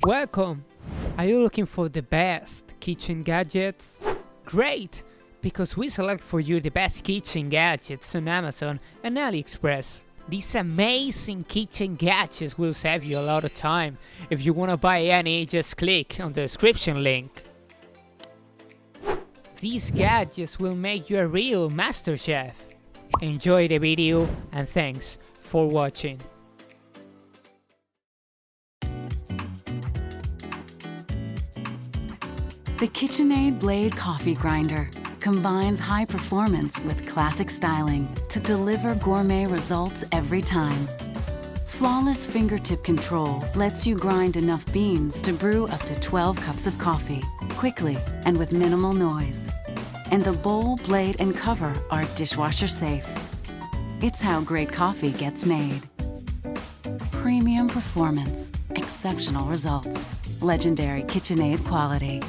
Welcome! Are you looking for the best kitchen gadgets? Great! Because we select for you the best kitchen gadgets on Amazon and AliExpress. These amazing kitchen gadgets will save you a lot of time. If you want to buy any, just click on the description link. These gadgets will make you a real master chef. Enjoy the video and thanks for watching. The KitchenAid Blade Coffee Grinder combines high performance with classic styling to deliver gourmet results every time. Flawless fingertip control lets you grind enough beans to brew up to 12 cups of coffee, quickly and with minimal noise. And the bowl, blade, and cover are dishwasher safe. It's how great coffee gets made. Premium performance, exceptional results, legendary KitchenAid quality.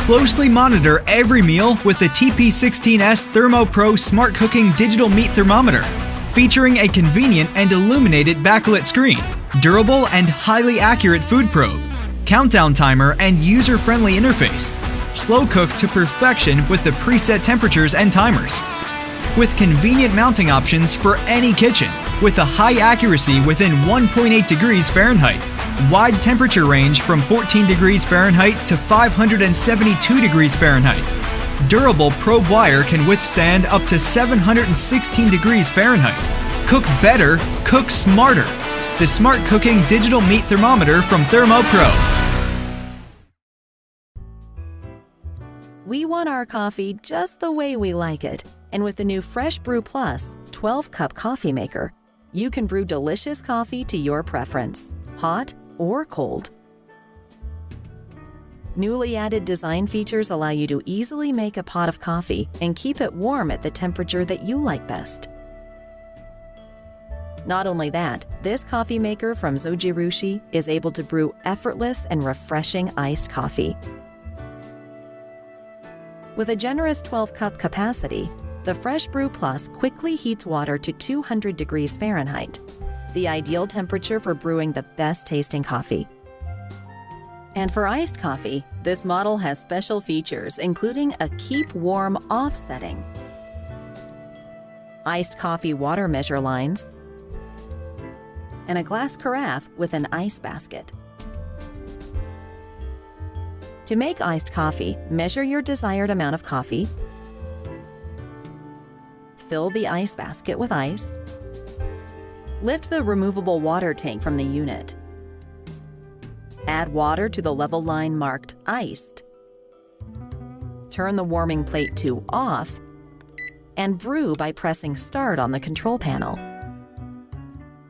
Closely monitor every meal with the TP16S Thermo Pro Smart Cooking Digital Meat Thermometer, featuring a convenient and illuminated backlit screen, durable and highly accurate food probe, countdown timer and user-friendly interface, slow cook to perfection with the preset temperatures and timers, with convenient mounting options for any kitchen, with a high accuracy within 1.8 degrees Fahrenheit, wide temperature range from 14 degrees Fahrenheit to 572 degrees Fahrenheit. Durable probe wire can withstand up to 716 degrees Fahrenheit. Cook better, cook smarter. The Smart Cooking Digital Meat Thermometer from Thermo Pro. We want our coffee just the way we like it. And with the new Fresh Brew Plus 12-cup coffee maker, you can brew delicious coffee to your preference, hot or cold. Newly added design features allow you to easily make a pot of coffee and keep it warm at the temperature that you like best. Not only that, this coffee maker from Zojirushi is able to brew effortless and refreshing iced coffee. With a generous 12-cup capacity, the Fresh Brew Plus quickly heats water to 200 degrees Fahrenheit, the ideal temperature for brewing the best-tasting coffee. And for iced coffee, this model has special features including a Keep Warm Off setting, iced coffee water measure lines, and a glass carafe with an ice basket. To make iced coffee, measure your desired amount of coffee, fill the ice basket with ice, Lift the removable water tank from the unit. Add water to the level line marked iced. Turn the warming plate to off and brew by pressing start on the control panel.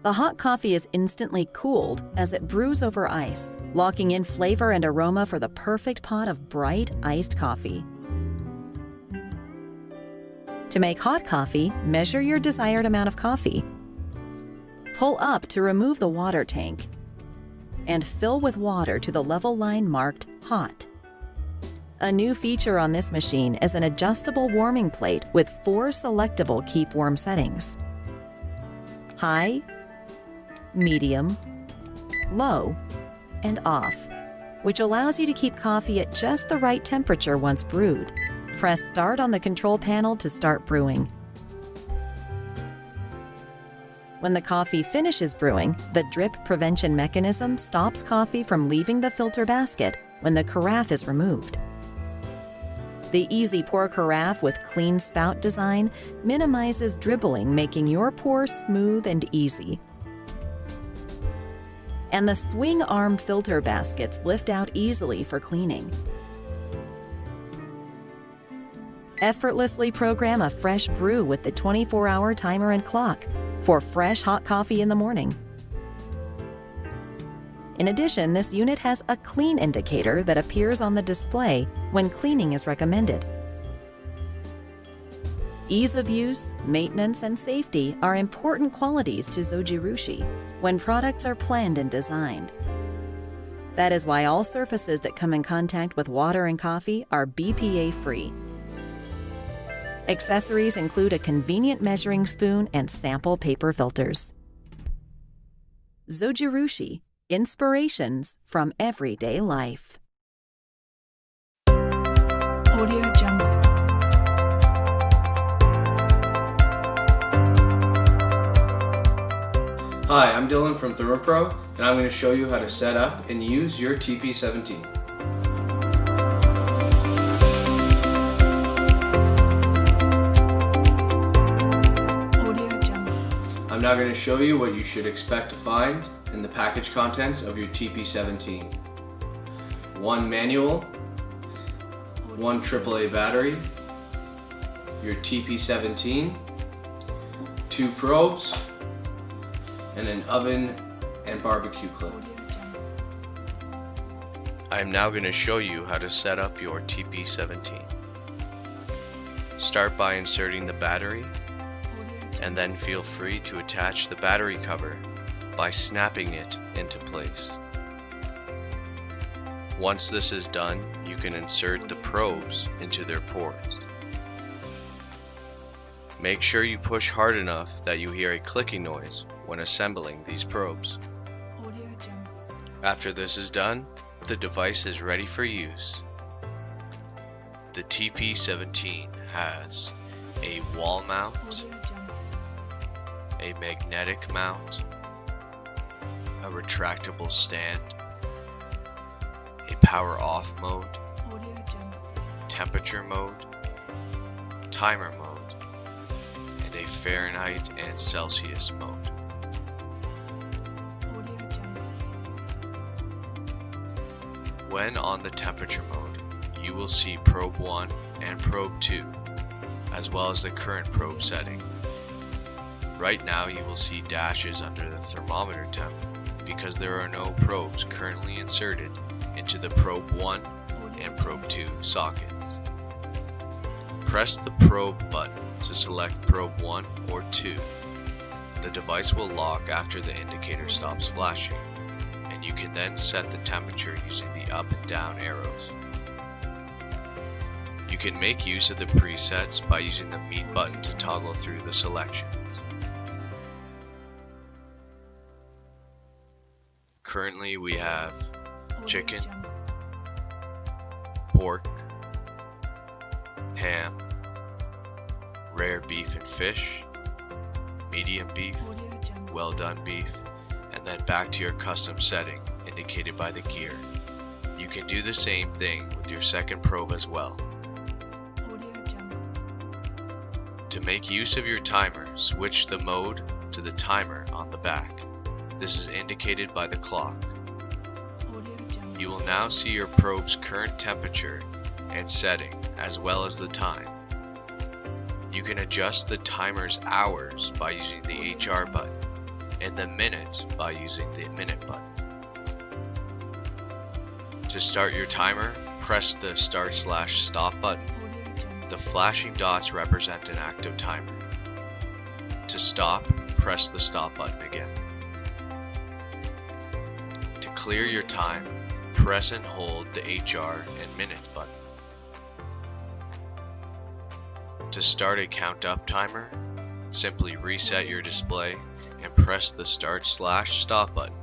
The hot coffee is instantly cooled as it brews over ice, locking in flavor and aroma for the perfect pot of bright iced coffee. To make hot coffee, measure your desired amount of coffee. Pull up to remove the water tank and fill with water to the level line marked hot. A new feature on this machine is an adjustable warming plate with 4 selectable keep warm settings: high, medium, low, and off, which allows you to keep coffee at just the right temperature once brewed. Press start on the control panel to start brewing. When the coffee finishes brewing, the drip prevention mechanism stops coffee from leaving the filter basket when the carafe is removed. The easy pour carafe with clean spout design minimizes dribbling, making your pour smooth and easy. And the swing arm filter baskets lift out easily for cleaning. Effortlessly program a fresh brew with the 24-hour timer and clock for fresh hot coffee in the morning. In addition, this unit has a clean indicator that appears on the display when cleaning is recommended. Ease of use, maintenance, and safety are important qualities to Zojirushi when products are planned and designed. That is why all surfaces that come in contact with water and coffee are BPA-free. Accessories include a convenient measuring spoon and sample paper filters. Zojirushi, inspirations from everyday life. Audio Jungle. Hi, I'm Dylan from ThermoPro, and I'm going to show you how to set up and use your TP17. Audio Jungle. I'm now going to show you what you should expect to find in the package contents of your TP17. 1 manual, 1 AAA battery, your TP17, 2 probes, and an oven and barbecue clip. I am now going to show you how to set up your TP17. Start by inserting the battery, and then feel free to attach the battery cover by snapping it into place. Once this is done, you can insert the probes into their ports. Make sure you push hard enough that you hear a clicking noise when assembling these probes. After this is done, the device is ready for use. The TP17 has a wall mount, a magnetic mount, a retractable stand, a power off mode, temperature mode, timer mode, and a Fahrenheit and Celsius mode. When on the temperature mode, you will see probe 1 and probe 2, as well as the current probe setting. Right now you will see dashes under the thermometer temp because there are no probes currently inserted into the probe 1 and probe 2 sockets. Press the probe button to select probe 1 or 2. The device will lock after the indicator stops flashing, and you can then set the temperature using the up and down arrows. You can make use of the presets by using the meat button to toggle through the selections. Currently we have chicken, pork, ham, rare beef and fish, medium beef, well done beef, and then back to your custom setting indicated by the gear. You can do the same thing with your second probe as well. To make use of your timer, switch the mode to the timer on the back. This is indicated by the clock. You will now see your probe's current temperature and setting, as well as the time. You can adjust the timer's hours by using the HR button, and the minutes by using the minute button. To start your timer, press the start/stop button. The flashing dots represent an active timer. To stop, press the stop button again. To clear your time, press and hold the HR and minutes button. To start a count up timer, simply reset your display and press the start/stop button,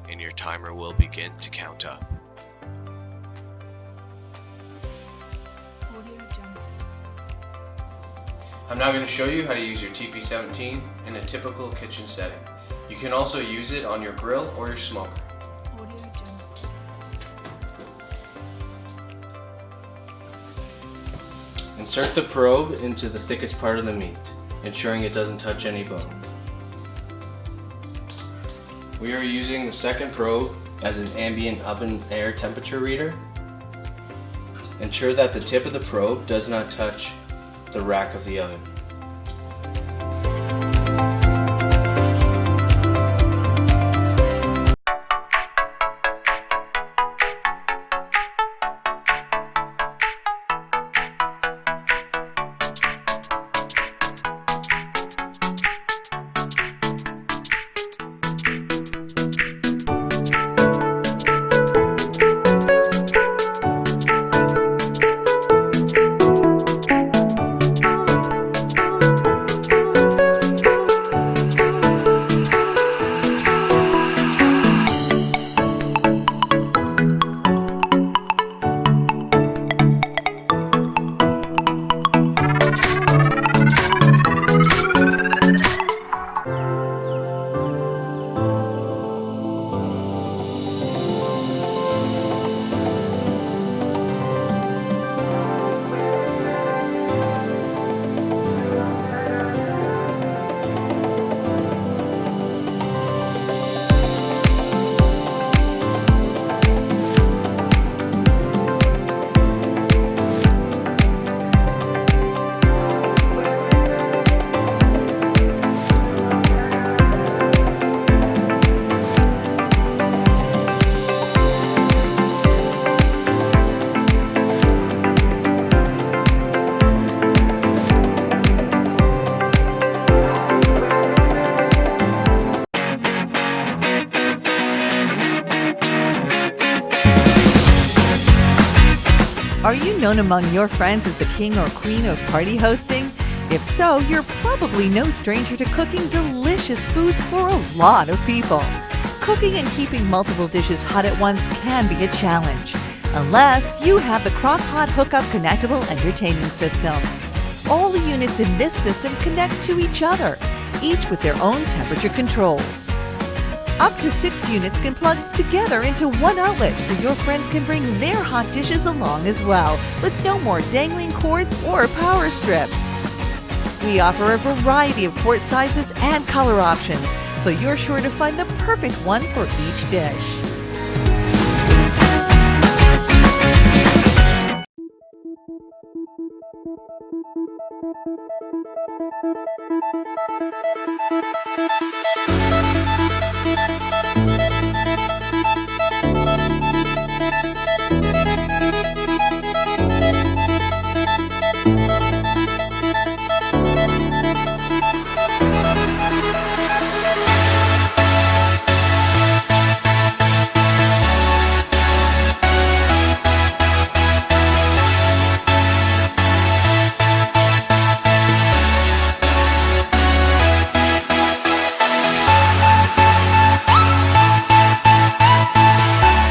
and your timer will begin to count up. I'm now going to show you how to use your TP17 in a typical kitchen setting. You can also use it on your grill or your smoker. Insert the probe into the thickest part of the meat, ensuring it doesn't touch any bone. We are using the second probe as an ambient oven air temperature reader. Ensure that the tip of the probe does not touch the rack of the oven. Are you known among your friends as the king or queen of party hosting? If so, you're probably no stranger to cooking delicious foods for a lot of people. Cooking and keeping multiple dishes hot at once can be a challenge, unless you have the crock-pot hookup connectable entertainment system. All the units in this system connect to each other, each with their own temperature controls. Up to 6 units can plug together into one outlet so your friends can bring their hot dishes along as well, with no more dangling cords or power strips. We offer a variety of quart sizes and color options, so you're sure to find the perfect one for each dish.